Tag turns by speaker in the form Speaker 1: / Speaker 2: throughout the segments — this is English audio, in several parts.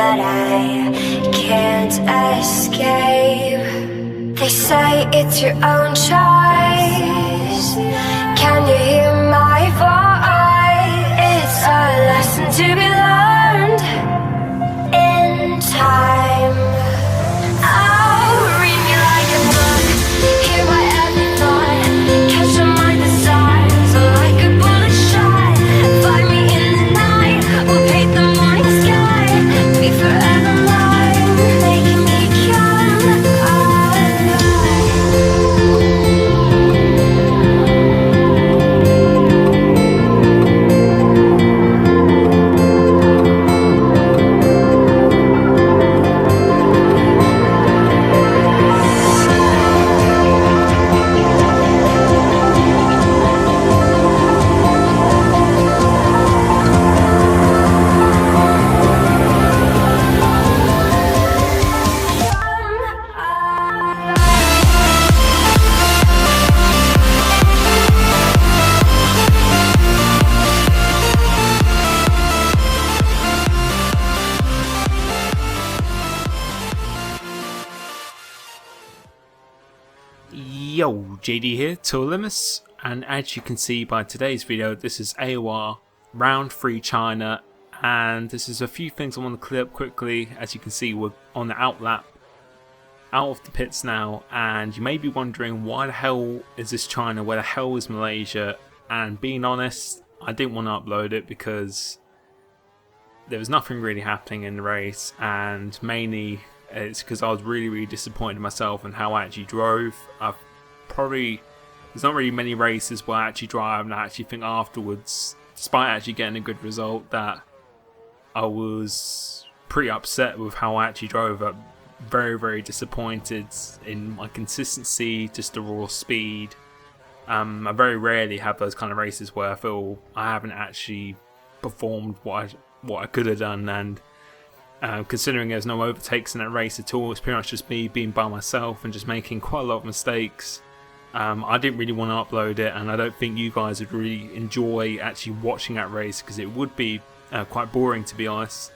Speaker 1: but I can't escape. They say it's your own choice. Can you hear my voice? It's a lesson to be learned in time. Oh, read me like a book, hear my every thought, catch on my desires like a bullet shot. Find me in the night, we'll paint the morning sky, be forever mine, making me come alive.
Speaker 2: Yo, JD here, Limus, and as you can see by today's video, this is AOR round 3 China, and this is a few things I want to clear up quickly. As you can see, we're on the out lap, out of the pits now, and you may be wondering why the hell is this China, where the hell is Malaysia? And being honest, I didn't want to upload it because there was nothing really happening in the race, and mainly it's because I was really disappointed in myself and how I actually drove. There's not really many races where I actually drive and I actually think afterwards, despite actually getting a good result, that I was pretty upset with how I actually drove. I'm very disappointed in my consistency, just the raw speed. I very rarely have those kind of races where I feel I haven't actually performed what I could have done, and considering there's no overtakes in that race at all, it's pretty much just me being by myself and just making quite a lot of mistakes. I didn't really want to upload it, and I don't think you guys would really enjoy actually watching that race because it would be quite boring, to be honest.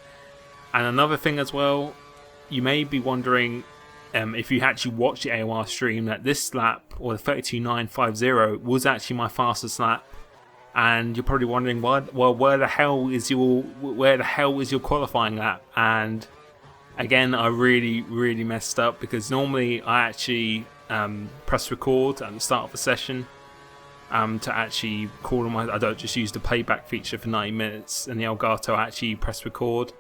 Speaker 2: And another thing as well, you may be wondering if you actually watch the AOR stream, that this lap, or the 32.950, was actually my fastest lap. And you're probably wondering, where the hell is your qualifying lap? And again, I really messed up, because normally I actually press record at the start of the session to actually record on my. I don't just use the playback feature for 90 minutes in the Elgato. I actually press record,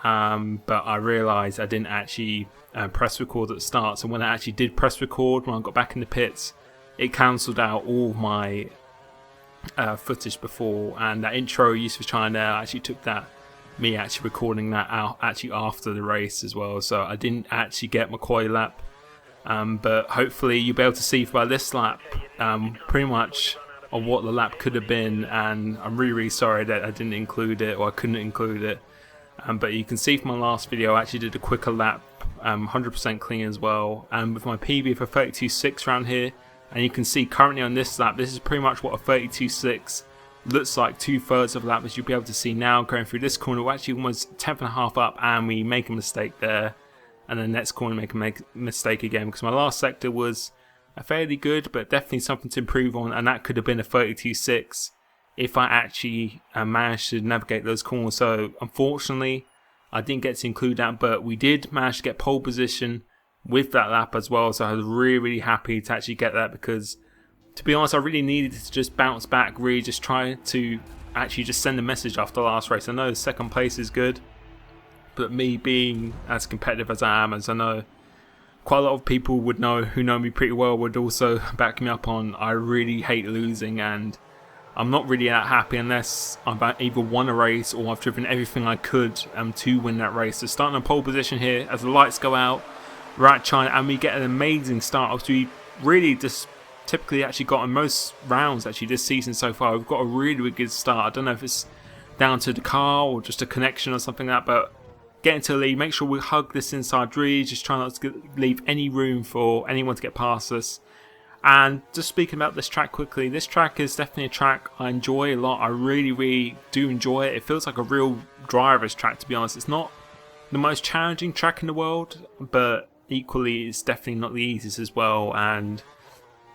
Speaker 2: but I realised I didn't actually press record at the start. So when I actually did press record, when I got back in the pits, it cancelled out all my footage before, and that intro used for China, I actually took that, me actually recording that out actually after the race as well, so I didn't actually get my quali lap, but hopefully you'll be able to see by this lap pretty much of what the lap could have been. And I'm really sorry that I didn't include it, or I couldn't include it, but you can see from my last video I actually did a quicker lap, 100% clean as well, and with my PB for 32.6 around here. And you can see currently on this lap, this is pretty much what a 32.6 looks like, 2/3 of a lap, as you'll be able to see now. Going through this corner, we're actually almost 10.5 up, and we make a mistake there. And then next corner, make a mistake again, because my last sector was fairly good, but definitely something to improve on. And that could have been a 32.6 if I actually managed to navigate those corners. So unfortunately, I didn't get to include that, but we did manage to get pole position with that lap as well, so I was really happy to actually get that, because to be honest, I really needed to just bounce back, really just try to actually just send a message after the last race. I know second place is good, but me being as competitive as I am, as I know quite a lot of people would know, who know me pretty well, would also back me up on, I really hate losing, and I'm not really that happy unless I've either won a race or I've driven everything I could to win that race. So starting on pole position here, as the lights go out, we're at China, and we get an amazing start. We really just typically actually got in most rounds actually this season so far. We've got a really good start. I don't know if it's down to the car or just a connection or something like that, but getting to the lead, make sure we hug this inside really, just try not to leave any room for anyone to get past us. And just speaking about this track quickly, this track is definitely a track I enjoy a lot. I really do enjoy it. It feels like a real driver's track, to be honest. It's not the most challenging track in the world, but equally it's definitely not the easiest as well, and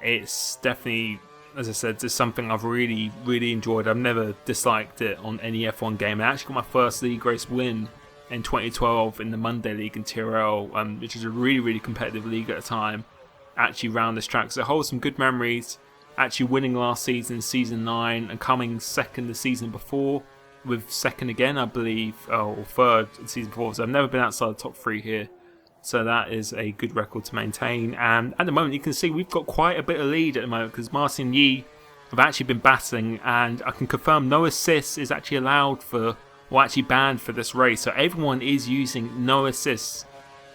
Speaker 2: it's definitely, as I said, just something I've really enjoyed. I've never disliked it on any F1 game. I actually got my first league race win in 2012 in the Monday League in TRL, which was a really competitive league at the time, actually round this track. So it holds some good memories, actually winning last season, season 9, and coming second the season before, with second again I believe, or third the season before. So I've never been outside the top 3 here, so that is a good record to maintain. And at the moment you can see we've got quite a bit of lead at the moment, because Martin Yi have actually been battling, and I can confirm no assists is actually allowed for, or actually banned for this race. So everyone is using no assists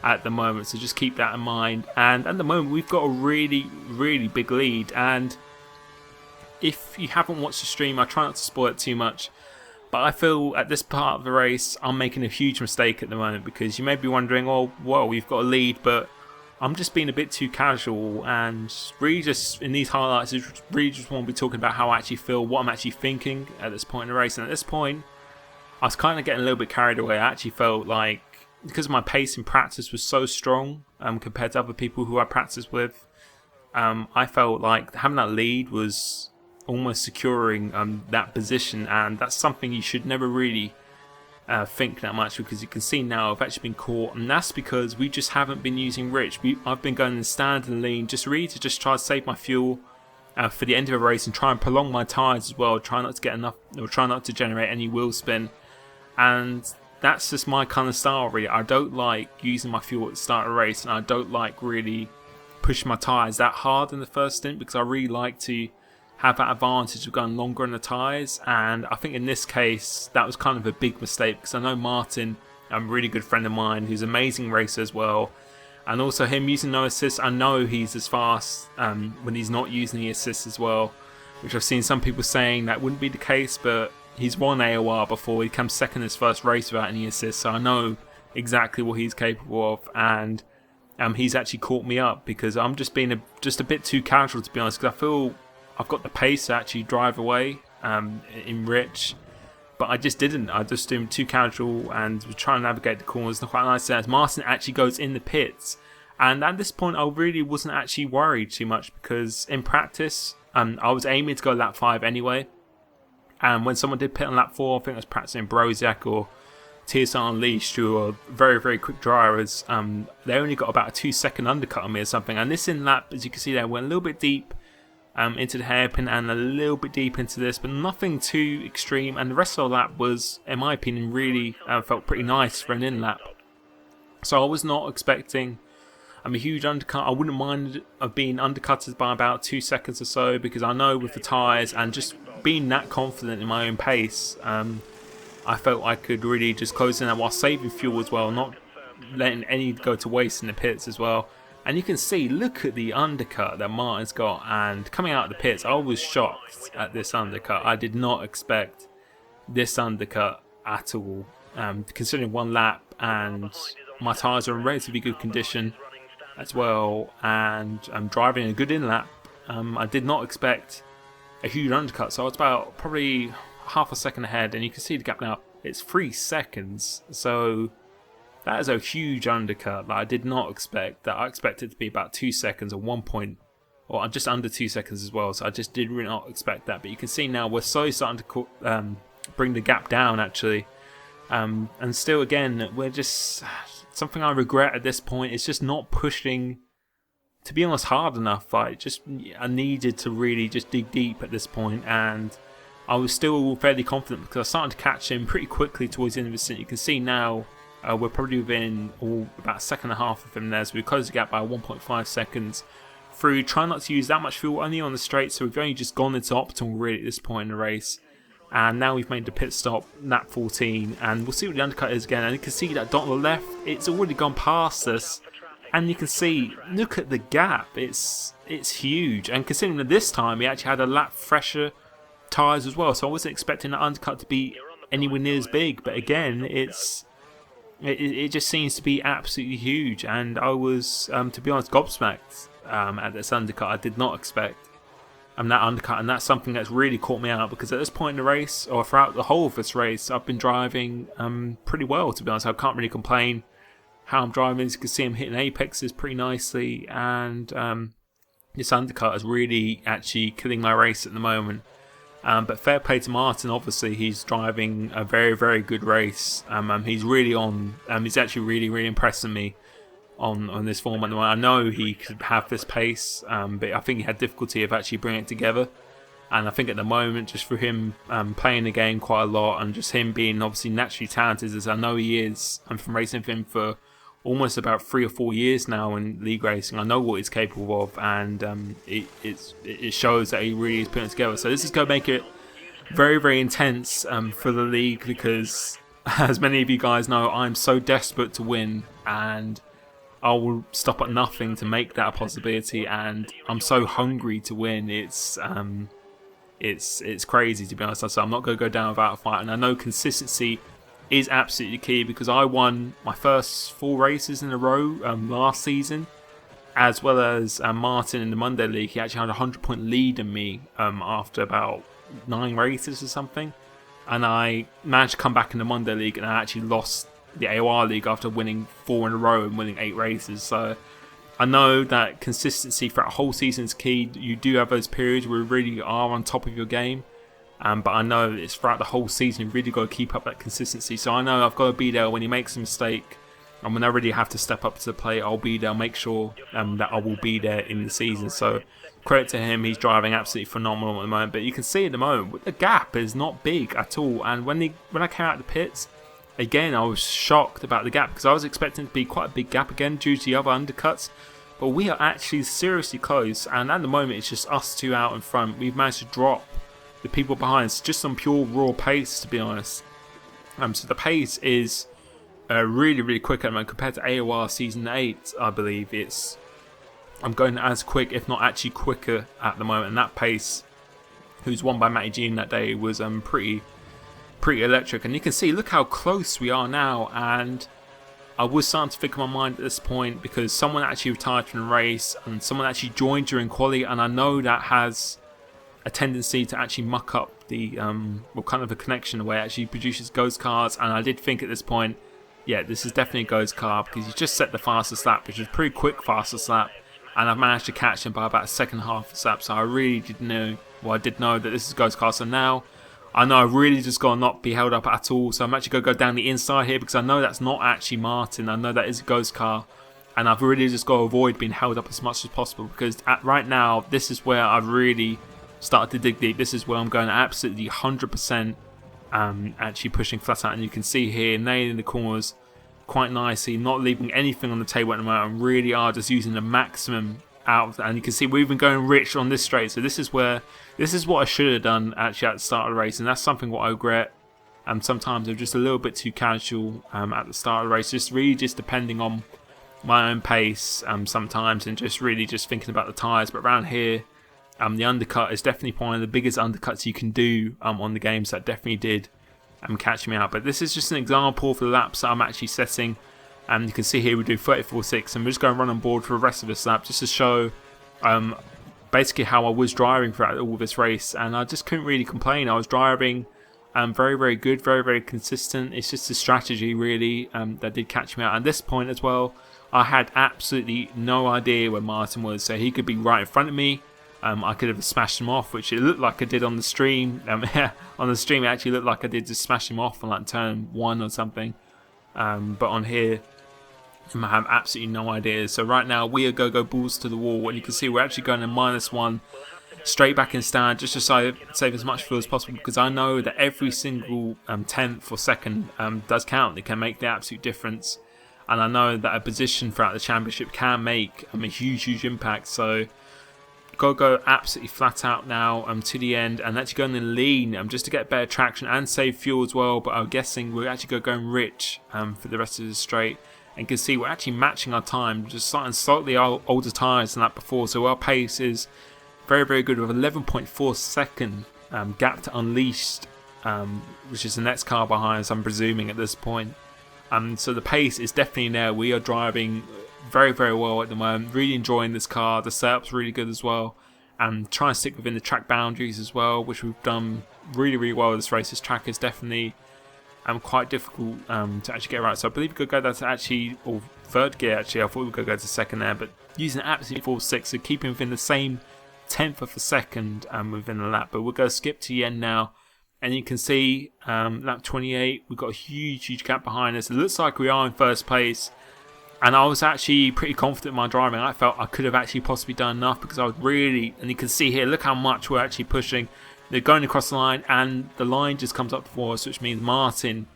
Speaker 2: at the moment, so just keep that in mind. And at the moment we've got a really big lead, and if you haven't watched the stream, I try not to spoil it too much, but I feel at this part of the race I'm making a huge mistake at the moment, because you may be wondering, oh well, we've got a lead, but I'm just being a bit too casual, and really just in these highlights I really just want to be talking about how I actually feel, what I'm actually thinking at this point in the race. And at this point I was kind of getting a little bit carried away. I actually felt like, because my pace in practice was so strong compared to other people who I practiced with, I felt like having that lead was almost securing that position, and that's something you should never really think that much, because you can see now I've actually been caught, and that's because we just haven't been using Rich. I've been going in stand and lean, just really to just try to save my fuel for the end of the race and try and prolong my tyres as well, try not to get enough, or try not to generate any wheel spin. And that's just my kind of style really. I don't like using my fuel at the start of the race, and I don't like really pushing my tyres that hard in the first stint, because I really like to have that advantage of going longer on the tyres. And I think in this case that was kind of a big mistake, because I know Martin, a really good friend of mine who's an amazing racer as well, and also him using no assists, I know he's as fast when he's not using the assists as well, which I've seen some people saying that wouldn't be the case, but he's won AOR before. He comes second his first race without any assists, so I know exactly what he's capable of. And he's actually caught me up, because I'm just being just a bit too casual, to be honest, because I feel I've got the pace to actually drive away in Rich, but I just didn't. I just been too casual and was trying to navigate the corners. Not quite nice as Martin actually goes in the pits, and at this point I really wasn't actually worried too much, because in practice I was aiming to go lap 5 anyway. And when someone did pit on lap 4, I think I was practicing Broziak or TSR Unleashed, who are very quick drivers, they only got about a 2-second undercut on me or something. And this in lap, as you can see there, went a little bit deep into the hairpin and a little bit deep into this, but nothing too extreme. And the rest of the lap was, in my opinion, really felt pretty nice for an in lap. So I was not expecting a huge undercut. I wouldn't mind of being undercutted by about 2 seconds or so, because I know with the tyres and just being that confident in my own pace, I felt I could really just close in while saving fuel as well, not letting any go to waste in the pits as well. And you can see, look at the undercut that Martin's got, and coming out of the pits I was shocked at this undercut. I did not expect this undercut at all, considering one lap and my tyres are in relatively good condition as well, and I'm driving a good in lap. I did not expect a huge undercut, so I was about probably half a second ahead, and you can see the gap now, it's 3 seconds, so that is a huge undercut that I did not expect. That I expected to be about 2 seconds or 1 point, or just under 2 seconds as well, so I just did really not expect that. But you can see now we're slowly starting to bring the gap down actually, and still again we're just, something I regret at this point is just not pushing, to be honest, hard enough. I needed to really just dig deep at this point, and I was still fairly confident because I started to catch him pretty quickly towards the end of the stint. You can see now we're probably within about a second and a half of him there, so we closed the gap by 1.5 seconds through trying not to use that much fuel only on the straight. So we've only just gone into optimal really at this point in the race, and now we've made the pit stop lap 14, and we'll see what the undercut is again. And you can see that dot on the left, it's already gone past us, and you can see, look at the gap, it's huge. And considering that this time we actually had a lap fresher tyres as well, so I wasn't expecting that undercut to be anywhere near as big, but again it just seems to be absolutely huge, and I was to be honest gobsmacked at this undercut. I did not expect that undercut, and that's something that's really caught me out, because at this point in the race, or throughout the whole of this race, I've been driving pretty well, to be honest. I can't really complain how I'm driving. As you can see, I'm hitting apexes pretty nicely, and this undercut is really actually killing my race at the moment. But fair play to Martin. Obviously, he's driving a very, very good race. He's really on. He's actually really impressing me on this form at the moment. I know he could have this pace, but I think he had difficulty of actually bringing it together. And I think at the moment, just for him playing the game quite a lot, and just him being obviously naturally talented, as I know he is, and from racing with him for almost about 3 or 4 years now in league racing, I know what he's capable of, and it shows that he really is putting it together. So this is going to make it very intense for the league, because as many of you guys know, I'm so desperate to win, and I will stop at nothing to make that a possibility, and I'm so hungry to win. It's crazy, to be honest. So I'm not going to go down without a fight, and I know consistency is absolutely key, because I won my first 4 races in a row last season, as well as Martin in the Monday League. He actually had a 100-point lead in me after about 9 races or something, and I managed to come back in the Monday League, and I actually lost the AOR League after winning 4 in a row and winning 8 races. So I know that consistency throughout a whole season is key. You do have those periods where you really are on top of your game, but I know it's throughout the whole season, you've really got to keep up that consistency. So I know I've got to be there when he makes a mistake, and when I really have to step up to the plate, I'll be there. I'll make sure that I will be there in the season. So credit to him, he's driving absolutely phenomenal at the moment. But you can see at the moment, the gap is not big at all. And when I came out of the pits, again, I was shocked about the gap, because I was expecting it to be quite a big gap again due to the other undercuts. But we are actually seriously close, and at the moment it's just us 2 out in front. We've managed to drop the people behind. It's just some pure raw pace, to be honest. So the pace is really quick at the moment compared to AOR Season 8. I believe I'm going as quick, if not actually quicker at the moment. And that pace, who's won by Matty Jean that day, was pretty electric. And you can see, look how close we are now. And I was starting to think in my mind at this point, because someone actually retired from the race, and someone actually joined during quali, and I know that has a tendency to actually muck up the kind of a connection the way it actually produces ghost cars. And I did think at this point, yeah, this is definitely a ghost car, because he just set the fastest lap, which was pretty quick fastest lap, and I've managed to catch him by about a second half lap. So I really did know that this is a ghost car. So now I know I've really just got to not be held up at all. So I'm actually going to go down the inside here, because I know that's not actually Martin. I know that is a ghost car, and I've really just got to avoid being held up as much as possible, because right now this is where I've really started to dig deep. This is where I'm going absolutely 100%, actually pushing flat out, and you can see here nailing the corners quite nicely, not leaving anything on the table at the moment, and really are just using the maximum out of that. And you can see we've been going rich on this straight, so this is what I should have done actually at the start of the race, and that's something what I regret. Sometimes I'm just a little bit too casual at the start of the race, just depending on my own pace sometimes, and just really just thinking about the tyres. But around here, the undercut is definitely one of the biggest undercuts you can do on the games. That definitely did catch me out. But this is just an example for the laps that I'm actually setting. And you can see here we do 34.6, and we're just going to run on board for the rest of this lap, just to show basically how I was driving throughout all this race. And I just couldn't really complain. I was driving very good, very consistent. It's just the strategy really that did catch me out. At this point as well, I had absolutely no idea where Martin was, so he could be right in front of me. I could have smashed him off, which it looked like I did on the stream. On the stream, it actually looked like I did just smash him off on like turn 1 or something. But on here, I have absolutely no idea. So right now, we are go balls to the wall, and you can see we're actually going to -1 straight back in stand, just to save as much fuel as possible, because I know that every single tenth or second does count. It can make the absolute difference, and I know that a position throughout the championship can make a huge impact. So go absolutely flat out now to the end, and actually going in lean just to get better traction and save fuel as well. But I'm guessing we're actually going rich for the rest of the straight, and you can see we're actually matching our time, just slightly older tyres than that before. So our pace is very good with 11.4 second gap to Unleashed, which is the next car behind us, I'm presuming at this point. So the pace is definitely there. We are driving very well at the moment, really enjoying this car. The setup's really good as well, and try and stick within the track boundaries as well, which we've done really well this race. This track is definitely quite difficult to actually get right. So I believe we could go down to actually, or third gear actually. I thought we could go to second there, but using absolutely full six, so keeping within the same tenth of a second within the lap. But we'll go skip to the end now, and you can see lap 28, we've got a huge gap behind us. It looks like we are in first place, and I was actually pretty confident in my driving. I felt I could have actually possibly done enough, because I was really, and you can see here, look how much we're actually pushing. They're going across the line, and the line just comes up before us, which means Martin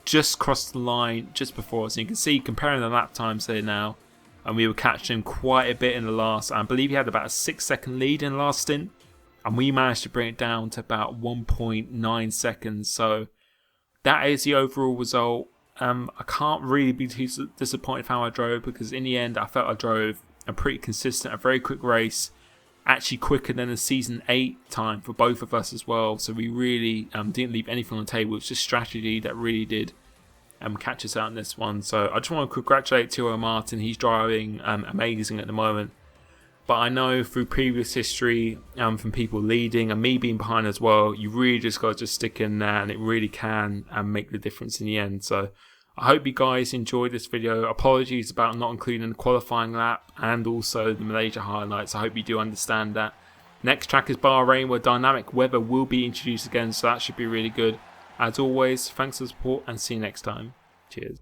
Speaker 2: just crossed the line just before us. And you can see, comparing the lap times there now, and we were catching him quite a bit in the last. I believe he had about a 6-second lead in the last stint, and we managed to bring it down to about 1.9 seconds. So that is the overall result. I can't really be too disappointed with how I drove, because in the end I felt I drove a pretty consistent, a very quick race. Actually quicker than the season 8 time for both of us as well. So we really didn't leave anything on the table. It's just strategy that really did catch us out in this one. So I just want to congratulate Tyrrell Martin. He's driving amazing at the moment. But I know through previous history from people leading and me being behind as well, you really just got to just stick in there, and it really can make the difference in the end. So I hope you guys enjoyed this video. Apologies about not including the qualifying lap and also the Malaysia highlights. I hope you do understand that. Next track is Bahrain, where dynamic weather will be introduced again, so that should be really good. As always, thanks for the support and see you next time. Cheers.